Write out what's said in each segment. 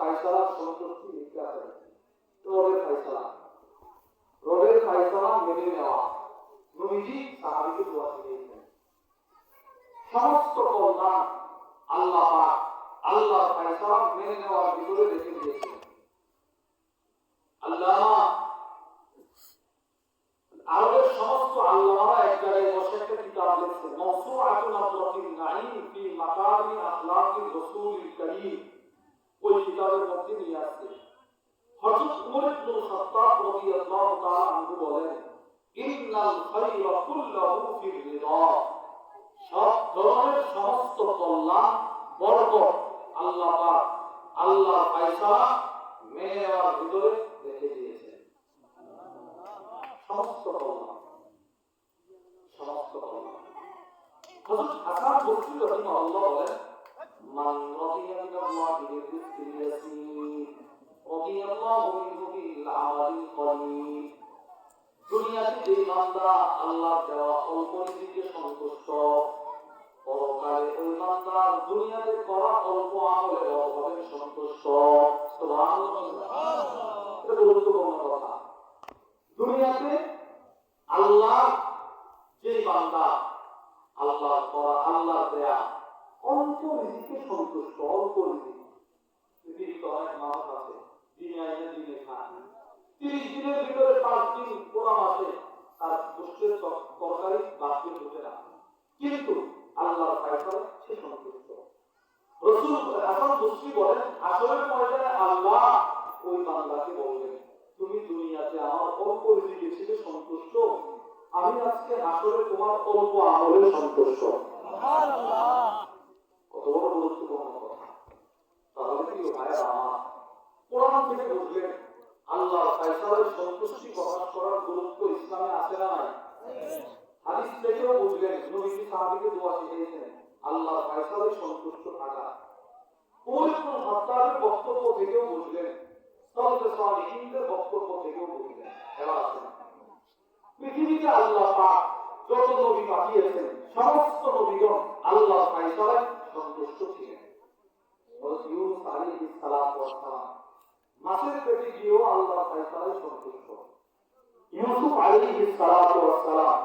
ফায়সালা সন্তুষ্টি মিথ্যা করে রবের ফায়সালা, রবের ফায়সালা মেনে নেওয়া। নবীজি সাহাবীকে দোয়া শিখিয়েছেন। সমস্ত কল্যাণ আল্লাহ পাক আল্লাহর ফায়সালা মেনে নেওয়ার ভিতরে রেখে দিয়েছেন। আল্লামা আরবের সমস্ত আল্লামারা এক জায়গায় বসে একটা কিতাব লিখছেন, মাওসুআতুন আবরাতিন নাঈম ফি মাকারিমি আখলাকির রাসূলিল কারীম। ওই কিতাবের মধ্যে নিয়ে আসছে হযরত উমর ইবনে খাত্তাব রাদিয়াল্লাহু তাআলা আনহু বলেন, ইন্নাল খায়রা কুল্লুহু ফির রিদা। সব ধরনের সমস্ত কল্যাণ বরকত আল্লাহ পাক আল্লাহর ফায়সালা মেনে নেওয়ার ভিতরে রেখে দিয়েছেন। সমস্ত কল্যাণ, সমস্ত কল্যাণ। হযরত হাসান বসরি রাহিমাহুল্লাহ বলেন, মান রাদিয়া বিল্লাহি বিল ইয়াসির রাদিয়াল্লাহু মিনহু বিল আমালিল কলিল। দুনিয়াতে যে বান্দা আল্লাহ দেওয়া অল্প রিজিকে সন্তুষ্ট, পরকালে ওই বান্দা দুনিয়াতে করা অল্প আমলের অভাবে সন্তুষ্ট। সুবহানাল্লাহ। এটা গুরুত্বপূর্ণ কথা। দুনিয়াতে আল্লাহ যে বান্দা আল্লাহ করা আল্লাহ দেয়া অল্প রিজিকে সন্তুষ্ট, অল্প রিজিক। পৃথিবীতে অনেক মানুষ আছে দিনে আইনে দিনে খান, 30 দিনের ভিতরে 5 দিন পুরা মাসে তার গোষ্ঠের তরকারি বাকি ঢুকে না, কিন্তু আল্লাহর ফায়সালায় সে সন্তুষ্ট। রাসূল হাসান বসরি বলেন, হাসরের ময়দানে আল্লাহ ওই বান্দাকে বলবেন, তুমি দুনিয়াতে আমার অল্প রিজিকে ছিলে সন্তুষ্ট, আমি আজকে হাসরে তোমার অল্প আমলে সন্তুষ্ট। সুবহানাল্লাহ। কত বড় গুরুত্বপূর্ণ কথা। তাহলে কি ভাইরা আমার কোরআন থেকে বুঝলেন আল্লাহর ফায়সালায় সন্তুষ্টি প্রকাশ করার গুরুত্ব ইসলামে আছে না নাই? হাদিস থেকেও বুঝলেন নবীজি সাহাবীকে দোয়া শিখিয়েছেন আল্লাহর ফায়সালায় সন্তুষ্ট থাকা। উমর ইবনে খাত্তাবের বক্তব্য থেকেও বুঝলেন, সালফে সালেহিনদের বক্তব্য থেকেও বুঝলেন। এবার আসেন, পৃথিবীতে আল্লাহ পাক যত নবী পাঠিয়েছেন সমস্ত নবীগণ আল্লাহর ফায়সালায় সন্তুষ্ট ছিলেন। হযরত ইউনূস আলাইহিস সালাতু ওয়াস সালাম মাছের পেটে গিয়েও আল্লাহর ফায়সালায় সন্তুষ্ট। ইউসুফ আলাইহিস সালাতু ওয়াস সালাম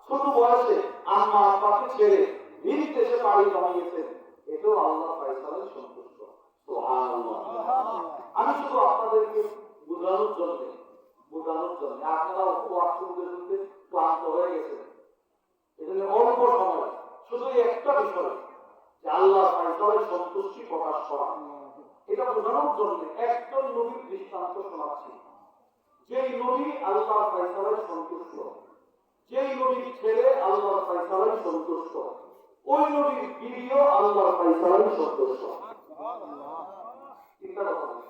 ছোট বয়সে আম্মা আব্বাকে ছেড়ে ভিন দেশে পাড়ি জমাইয়েছেন, এটাও আল্লাহর ফায়সালায় সন্তুষ্ট। সুবহানাল্লাহ। আমি শুধু আপনাদেরকে বোঝানোর জন্য আপনারা ওয়াজ শুনতে শুনতে ক্লান্ত হয়ে গেছেন, এজন্য অল্প সময় শুধু একটা বিষয় যে আল্লাহর ফায়সালায় সন্তুষ্টি প্রকাশ করা, এটা বোঝানোর জন্য একজন নবীর দৃষ্টান্ত শোনাচ্ছি। যেই নবী আল্লাহর ফায়সালায় সন্তুষ্ট, যেই নবীর ছেলে আল্লাহর ফায়সালায় সন্তুষ্ট, ওই নবীর বিবিও আল্লাহর ফায়সালায় সন্তুষ্ট। চিন্তা করুন,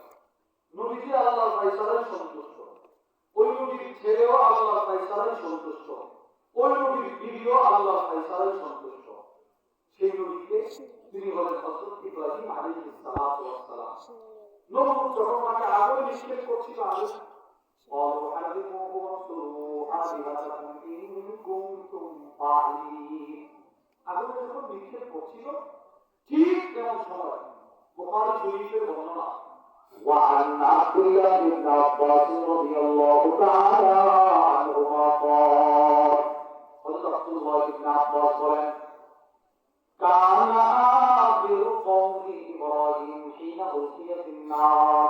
নবীজি আল্লাহর ফায়সালায় সন্তুষ্ট, ওই নবীর ছেলেও আল্লাহর ফায়সালায় সন্তুষ্ট, ওই নবীর বিবিও আল্লাহর ফায়সালায় সন্তুষ্ট। সেই নবীকে তিনি হলেন হযরত ইব্রাহিম আলাইহিস সালাতু ওয়াস সালাম। নবুয়ত যখন তাকে আগুনে নিক্ষেপ করছিল, আগুনে যখন নিক্ষেপ করছিল, ঠিক তেমন সময় বুখারী শরীফের বর্ণনা, وعن عبد الله بن عباس رضي الله تعالى عنهما قال قال عبد الله بن عباس قال كان آخر قوم إبراهيم حين ألقي في النار।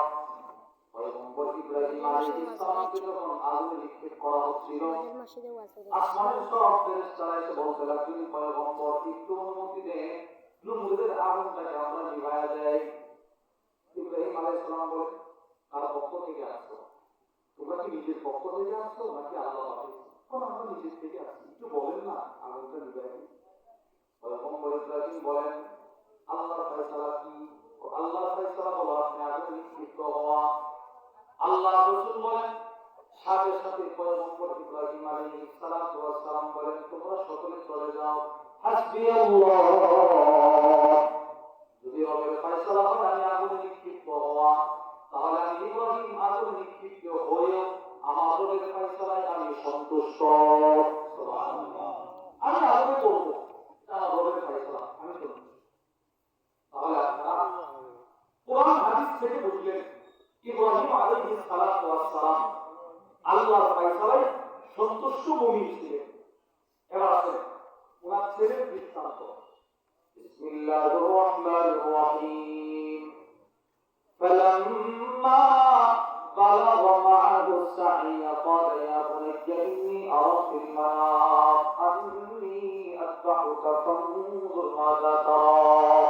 পয়গম্বর ইব্রাহিম আলাইহিস সালামকে যখন আগুনে নিক্ষেপ করা হচ্ছিল, আসমানের সব ফেরেশতারা এসে বলতে লাগলেন, পয়গম্বর একটু অনুমতি দেন, নমরুদের আগুনটাকে আমরা নিভায়া দেই। ইব্রাহিম আলাইহিস সালাম বলেন, কার পক্ষ থেকে আসছো? তোমরা কি নিজের পক্ষ থেকে আসছো নাকি আল্লাহ পাঠিয়েছে? আমরা নিজের থেকে আসছি, একটু বলেন না আগুনটা নিভায়া দিই। পয়গম্বর ইব্রাহিম বলেন, আল্লাহর ফায়সালা কি? আল্লাহর ফায়সালা হলো আপনি আগুনে নিক্ষিপ্ত হওয়া। আল্লাহ রাসূল বলেন, সাথে সাথে পয়গম্বর ইব্রাহিম আলাইহিস সালাতু ওয়াস সালাম বলেন, তোমরা সকলে চলে যাও, হাসবিয়াল্লাহ। যদি রবের ফায়সালা হয় আমি আগুনে নিক্ষিপ্ত হওয়া, তাহলে আমি ইব্রাহিম আগুনে নিক্ষিপ্ত হয়েও আমার রবের ফায়সালায় আমি সন্তুষ্ট। সুবহানাল্লাহ। আমি আগুনে করব, আমার রবের ফায়সালা আমি সন্তুষ্ট। তাহলে আপনারা কোরআন হাদিস থেকে বুঝলেন ইব্রাহিম আলাইহিস সালাতু ওয়াস সালাম আল্লাহর ফয়সালায় সন্তুষ্ট মুমিন ছিলেন। এবার আসেন ওনার ছেলের বৃত্তান্ত। বিসমিল্লাহির রহমানির রহিম। فلما بلغ معه السعي قال يا بني إني أرى في المنام أني أذبحك فانظر ماذا ترى।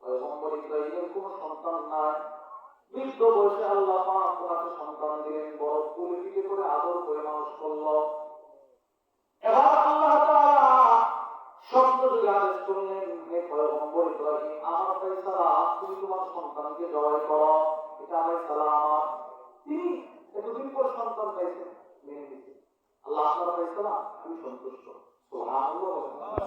পয়গম্বর ইব্রাহিমের কোনো সন্তান নাই, বৃদ্ধ বয়সে আল্লাহ পাক ওনাকে সন্তান দিলেন, বড় কোলে পিঠে করে আদর করে মানুষ করলো। এবার আল্লাহ তাআলা শব্দ দিয়ে আদেশ করলেন, হে পয়গম্বর ইব্রাহিম, আমার ফয়সালা তুমি তোমার সন্তানকে জবাই করো, এটা ফয়সালা আমার। তিনি এতদিন পর সন্তান পাইছেন, মেনে নিয়েছেন। আল্লাহ আপনার ফয়সালা আমি সন্তুষ্ট। সুবহানাল্লাহ।